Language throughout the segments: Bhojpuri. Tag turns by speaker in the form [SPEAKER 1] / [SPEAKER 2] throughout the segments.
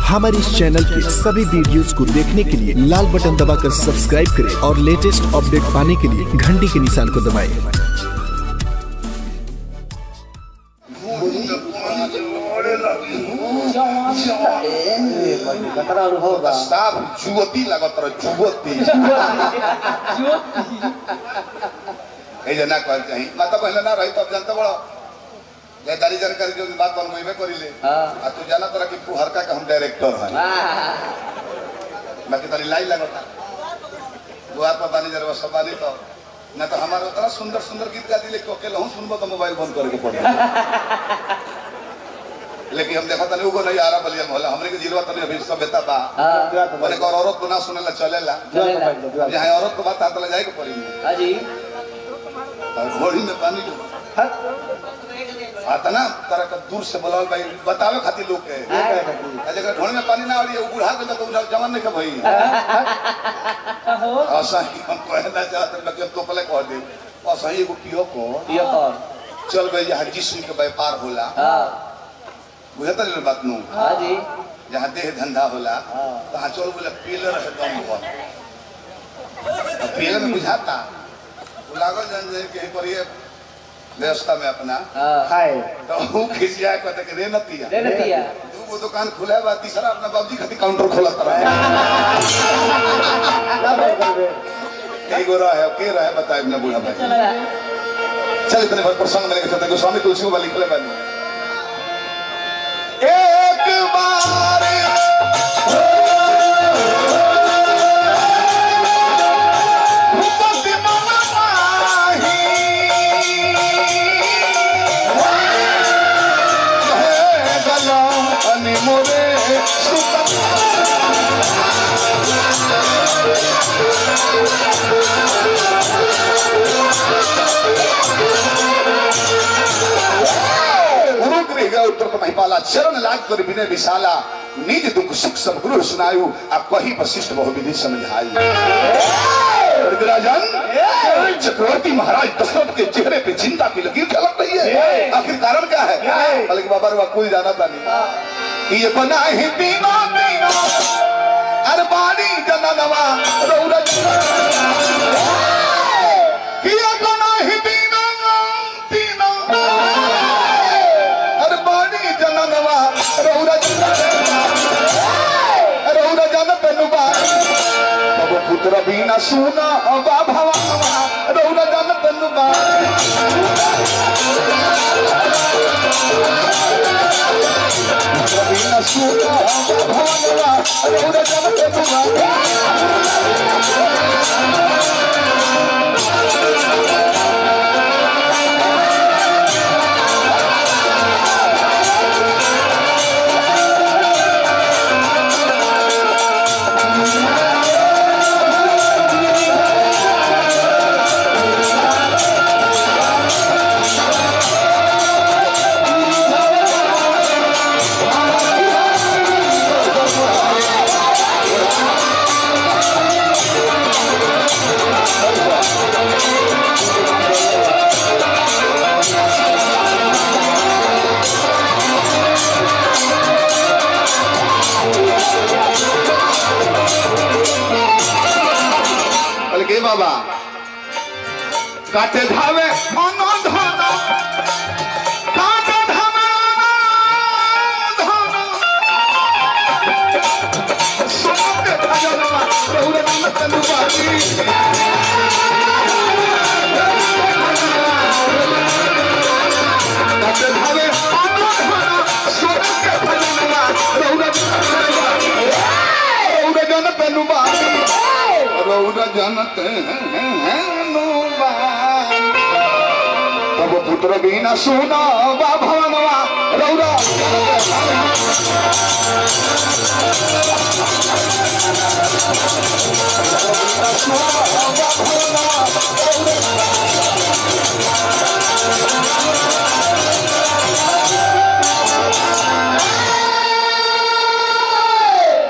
[SPEAKER 1] हमारे इस चैनल के सभी वीडियोस को देखने के लिए लाल बटन दबाकर सब्सक्राइब करें और लेटेस्ट अपडेट पाने के लिए घंटी के निशान को दबाएं।
[SPEAKER 2] जुवती लगत जुवती जना कर चाही माता पहले ना रही तब जानते बड़ो दारी जानकारी जो बात बनबे करिले आ तू जाना तोरा कि फुहरका के हम डायरेक्टर है बाकी तारी लाई लगता दुआर पर बानी जरवा सब बानी तो ना तो हमारा उतना सुंदर सुंदर गीत गा दिले को अकेला हूं सुनबो तो मोबाइल बंद करके पड़े लेकिन हम देखा तने उगो नहीं आ रहा बलिया मोहल्ला हमरे के जिलवा तने अभी सब बेता बा माने को औरत को ना सुनेला चलेला जहां औरत को बात आतला जाए के पड़ी हां जी घोड़ी में पानी आता ना तरह का दूर से बोलाल भाई बतावे खातिर लोग के जगह घोड़ी में पानी ना आड़ी वो बूढ़ा के तो जवान नहीं के भाई ऐसा ही हम कहना चाहते हैं कि तो पहले कह दे ऐसा ही एगो पियो को चल गई जहां जिस्म के व्यापार होला बुझता नहीं बात नु हां जी जहां देह धंधा होला तहां चल बोले पीलर है दम पर पीलर में बुझाता लागल जन के पर ये व्यवस्था में अपना खाए तो वो खिसिया कहते कि रे नतिया तू वो दुकान खुला है तीसरा अपना बाबूजी खातिर काउंटर खोला तरह कई गो रहा है के रहा है बताए ना बूढ़ा भाई चल इतने भर प्रसंग मेरे के साथ गोस्वामी तुलसी वाली लिखले बानी एक बार महिपाला चरण लाग कर बिने विशाला निज दुख सुख सब गुरु सुनायु आप कही वशिष्ठ बहुविधि समझाई राजन चक्रवर्ती महाराज दशरथ के चेहरे पे चिंता की लकीर झलक रही है आखिर कारण क्या है बल्कि बाबा वा कोई जाना था नहीं ये बना ही बीमा बीमा अरबानी जननवा रौरज ये बना ही बीमा बीमा अरबानी जननवा रौरज रौरज जन पेनुबा तब पुत्र बिना सुना अबा भवनवा रौरज जन पेनुबा बिना सुना भवनवा रौरज जन पेनुबा बाबा काटे धावे धनो धनो काटे धावे धनो सोके भजनवा रौरज जन पेनुबा काटे धावे धनो धनो सोके भजनवा रौरज जन पेनुबा रौरज जनते हैं तब पुत्र बिना सुना बा भवनवा रौरज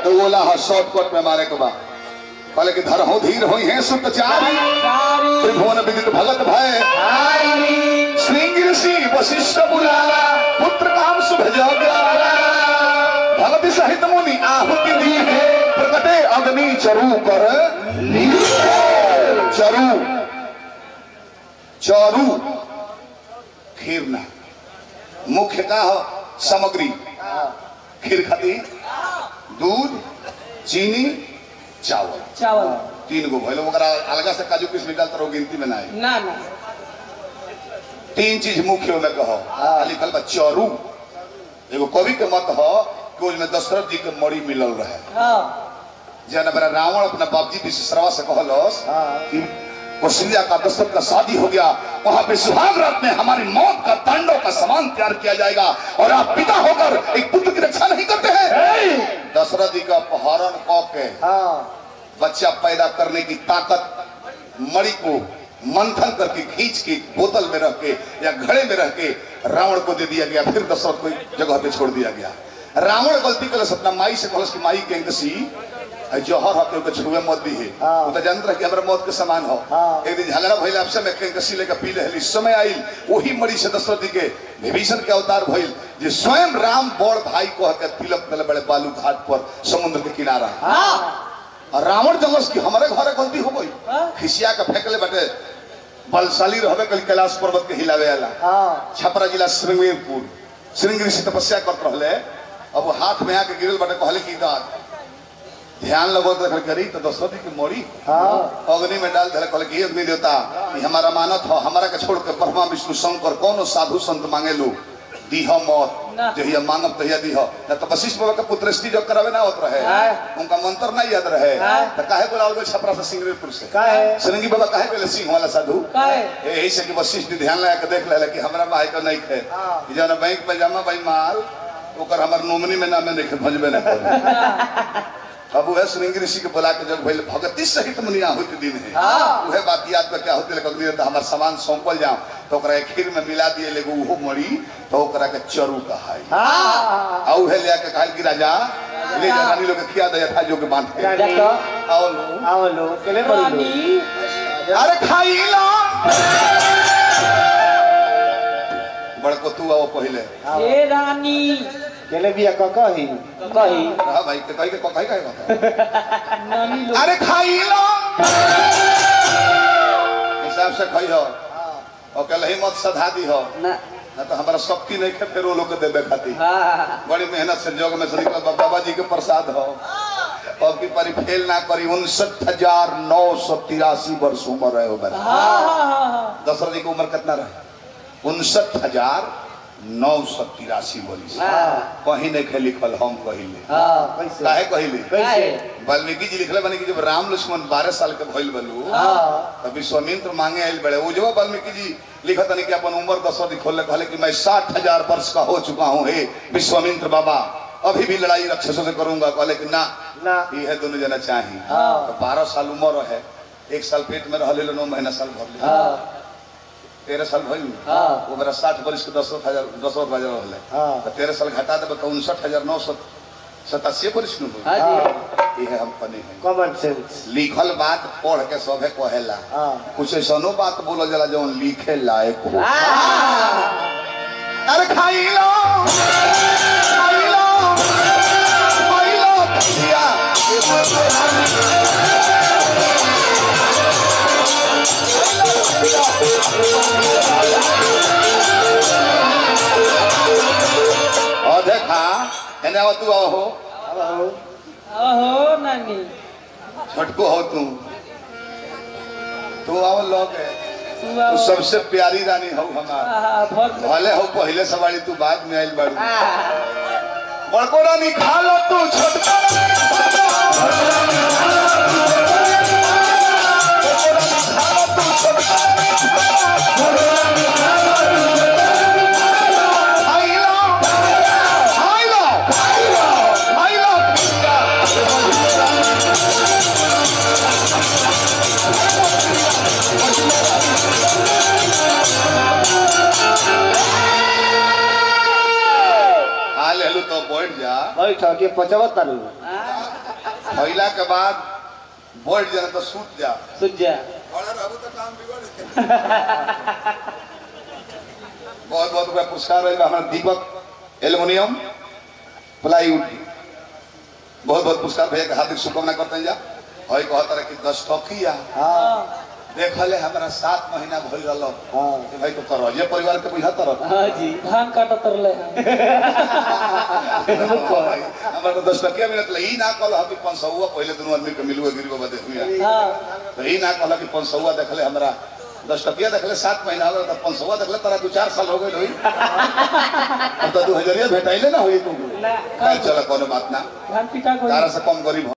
[SPEAKER 2] तो बोला शॉर्टकट में मारे के बाद पहले के धर हो धीर होई है सुत चारी त्रिभुवन विदित भगत भय श्रृंगी ऋषि वशिष्ठ बुलाला पुत्र काम शुभ जग भगति सहित मुनि आहुति दी है प्रकटे अग्नि चरु कर चरु चरु खीर ना मुख्य का हो सामग्री खीर खाती दूध चीनी चावल
[SPEAKER 3] चावल
[SPEAKER 2] 3 गो भइल ओकरा अलगा से काजू किशमिश डालत रहो गिनती में ना
[SPEAKER 3] ना ना
[SPEAKER 2] 3 चीज मुख्य में कहो लिखल बा चरू एगो कवि के मत हो कि उसमें दशरथ जी के मड़ी मिलल रहे जना मेरा रावण अपना बापजी विश्वासरावा से कहलस कि कौशल्या का दशरथ का शादी हो गया वहां पे सुहाग रात में हमारी मौत का तांडव का सामान तैयार किया जाएगा और आप पिता होकर एक पुत्र की रक्षा नहीं करते हैं। दशरथ जी का अपहरण करके बच्चा पैदा करने की ताकत मणि को मंथन करके खींच के बोतल में रख के या घड़े में रख के रावण को दे दिया गया। फिर दशरथ को जगह पे छोड़ दिया गया। रावण गलती कर अपना माई से कहलस कि माई के जौहर होके छुए मत दी है वो तो जानत रह कि हमरा मौत के समान हो। एक दिन झगड़ा भइल आपसे में कसी लेके पी ले इस समय आई वही मणि से दशरथ जी के विभीषण के अवतार भइल जे स्वयं राम बड़ भाई को के तिलक तले बड़े बालू घाट पर समुद्र के किनारा और रावण जलस की हमारे घर गलती हो गई खिसिया के फेंकले बटे बलशाली रहबे कल कैलाश पर्वत के हिलावे वाला छपरा जिला श्रृंगेरी से तपस्या करत रहले अब वो हाथ में आके गिरल बटे कहले की ध्यान लगो करी तो दशरथ जी की मोड़ी अग्नि में डाल दे कहले कि अग्नि देवता हमारा मानत हो हमारा के छोड़ के ब्रह्मा विष्णु शंकर कौन साधु संत मांगे लो दीह मौत जहिया मांगब तहिया दीह न तो वशिष्ठ बाबा का पुत्रस्ती जो करावे ना होत रहे उनका मंत्र नहीं याद रहे तो काहे बुलाओ गए छपरा से सिंगरेरपुर से सिरंगी बाबा काहे गए सिंह वाला साधु यही से कि वशिष्ठ ध्यान लगा के देख ले कि हमरा भाई का नहीं थे जब बैंक में जमा भाई माल ओकर हमर नोमनी में नाम नहीं भजबे नहीं करे अब वह श्रृंगी ऋषि के बुला के जब भइल भगति सहित मुनिया होते दिन है वह बात याद पर क्या होते लगे तो हमार सामान सौंपल जाओ तो ओकरा खीर में मिला दिए लेगो वो मड़ी तो ओकरा के चरू कहाई आ उहे ले के कहल कि राजा ले रानी लोग के खिया दे था जो के बांध के आओ लो चले रानी अरे खाई लो बड़को तू आओ पहले
[SPEAKER 3] ए रानी
[SPEAKER 4] केले बिया कही
[SPEAKER 2] हां भाई के कही कहे
[SPEAKER 3] नानी लोग
[SPEAKER 2] अरे खाई लो हिसाब से खाई हो और कल ही मत सधा दी हो ना तो हमारा शक्ति नहीं है फिर वो लोग देवे खाती बड़ी मेहनत से जग में से निकल बाबा जी के प्रसाद हो और की परी फेल ना करी 59,983 वर्ष उम्र रहे हो दशरथ जी की उम्र कितना रहे 59,983 वर्ष कहीं नहीं खे लिखल हम कहिले काहे कहिले वाल्मीकि जी लिखले बने कि जब राम लक्ष्मण 12 साल के भइल बलू तब विश्वामित्र मांगे आइल बड़े वो जो वाल्मीकि जी लिखत नहीं कि अपन उम्र दशरथ खोले कहले कि मैं 60,000 वर्ष का हो चुका हूँ हे विश्वामित्र बाबा अभी भी लड़ाई राक्षसों से करूंगा कहले कि ना ये दोनों जना चाहिए तो 12 साल उम्र है 1 साल पेट में रह ले 9 महीना साल भर ले 13 साल भइल वो मेरा 60 वर्ष के 10,000 बाजार रहले तो 13 साल घटा दे तो 59,987 वर्ष न हो ये हम पने है
[SPEAKER 4] कॉमन सेंस
[SPEAKER 2] लिखल बात पढ़ के सभे कहेला कुछ ऐसनो बात बोल जला जो लिखे लायक हो अरे खाई लो भैया और देखा एने तू आओ
[SPEAKER 3] नानी
[SPEAKER 2] छटको हो तू आओ लोग तू सबसे प्यारी रानी हो हमारा भले हो पहले सवारी तू बाद में आइल बाड़ू बड़को रानी खा लो तू छोटको तो बैठ जा
[SPEAKER 4] बैठा के पचवत तालू
[SPEAKER 2] महिला के बाद बैठ जा तो सूत जा बहुत बहुत पुरस्कार हमारा दीपक एल्युमिनियम प्लाईवुड बहुत बहुत पुरस्कार भैया के हार्दिक शुभकामना करते हैं जा हई कहता रहे कि 10 टकिया देखले हमरा 7 महीना भइल रहल भाई तो कर ये परिवार के बुझा तर
[SPEAKER 3] हां जी धान काटत रहले
[SPEAKER 2] हमरा तो 10 टकिया मिलत ई ना कहल हम 500 पहले दोनों आदमी के मिलुआ गिरवा बदे हुआ
[SPEAKER 3] हां
[SPEAKER 2] तो ई ना कहल कि 500 देखले हमरा 10 टकिया देखले 7 महीना हो तो 500 देखले तारा 2-4 साल हो गए होई अब तो 2000 भेटाइले ना होई तू
[SPEAKER 3] ना
[SPEAKER 2] चल कोनो बात ना
[SPEAKER 3] धान पिटा गई
[SPEAKER 2] तारा से कम गरीब